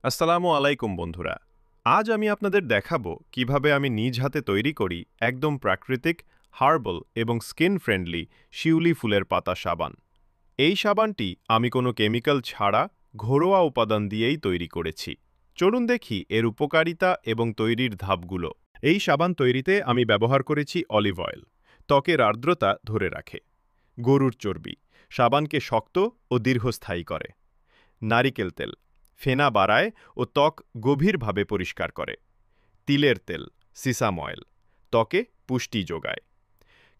আসসালামু আলাইকুম বন্ধুরা। আজ আমি আপনাদের দেখাবো কিভাবে আমি নিজ হাতে তৈরি করি একদম প্রাকৃতিক, হার্বাল এবং স্কিন ফ্রেন্ডলি শিউলি ফুলের পাতা সাবান। এই সাবানটি আমি কোনো কেমিক্যাল ছাড়া ঘরোয়া উপাদান দিয়েই তৈরি করেছি। চলুন দেখি এর উপকারিতা এবং তৈরির ধাপগুলো। এই সাবান তৈরিতে আমি ব্যবহার করেছি অলিভ অয়েল, ত্বকের আর্দ্রতা ধরে রাখে। গরুর চর্বি, সাবানকে শক্ত ও দীর্ঘস্থায়ী করে। নারিকেল তেল, ফেনা বাড়ায় ও ত্বক গভীরভাবে পরিষ্কার করে। তিলের তেল, সিসাম অয়েল, ত্বকে পুষ্টি যোগায়।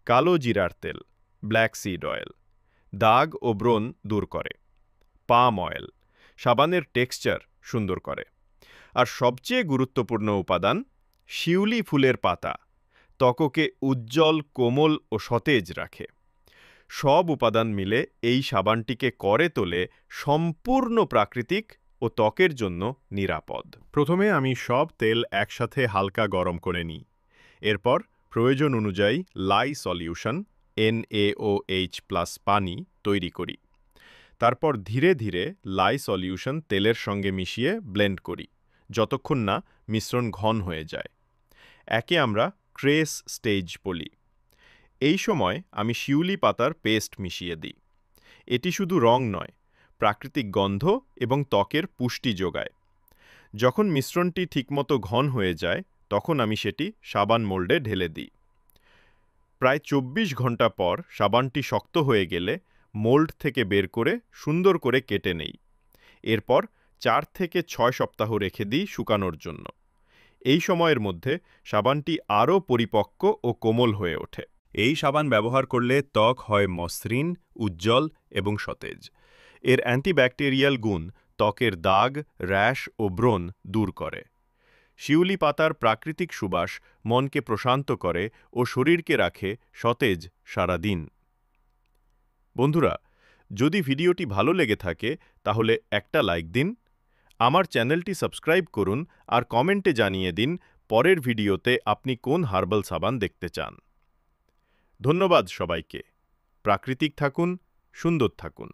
কালো জিরার তেল, ব্ল্যাক সিড অয়েল, দাগ ও ব্রণ দূর করে। পাম অয়েল, সাবানের টেক্সচার সুন্দর করে। আর সবচেয়ে গুরুত্বপূর্ণ উপাদান, শিউলি ফুলের পাতা, ত্বককে উজ্জ্বল, কোমল ও সতেজ রাখে। সব উপাদান মিলে এই সাবানটিকে করে তোলে সম্পূর্ণ প্রাকৃতিক ও ত্বকের জন্য নিরাপদ। প্রথমে আমি সব তেল একসাথে হালকা গরম করে নিই। এরপর প্রয়োজন অনুযায়ী লাই সলিউশন NaOH+ পানি তৈরি করি। তারপর ধীরে ধীরে লাই সলিউশন তেলের সঙ্গে মিশিয়ে ব্লেন্ড করি, যতক্ষণ না মিশ্রণ ঘন হয়ে যায়। একে আমরা ক্রেস স্টেজ বলি। এই সময় আমি শিউলি পাতার পেস্ট মিশিয়ে দিই। এটি শুধু রং নয়, প্রাকৃতিক গন্ধ এবং ত্বকের পুষ্টি যোগায়। যখন মিশ্রণটি ঠিকমতো ঘন হয়ে যায়, তখন আমি সেটি সাবান মোল্ডে ঢেলে দিই। প্রায় ২৪ ঘন্টা পর সাবানটি শক্ত হয়ে গেলে মোল্ড থেকে বের করে সুন্দর করে কেটে নেই। এরপর ৪ থেকে ৬ সপ্তাহ রেখে দিই শুকানোর জন্য। এই সময়ের মধ্যে সাবানটি আরও পরিপক্ক ও কোমল হয়ে ওঠে। এই সাবান ব্যবহার করলে ত্বক হয় মসৃণ, উজ্জ্বল এবং সতেজ। এর অ্যান্টিব্যাকটেরিয়াল গুণ ত্বকের দাগ, র্যাশ ও ব্রণ দূর করে। শিউলি পাতার প্রাকৃতিক সুবাস মনকে প্রশান্ত করে ও শরীরকে রাখে সতেজ সারাদিন। বন্ধুরা, যদি ভিডিওটি ভালো লেগে থাকে তাহলে একটা লাইক দিন, আমার চ্যানেলটি সাবস্ক্রাইব করুন আর কমেন্টে জানিয়ে দিন পরের ভিডিওতে আপনি কোন হার্বাল সাবান দেখতে চান। ধন্যবাদ সবাইকে। প্রাকৃতিক থাকুন, সুন্দর থাকুন।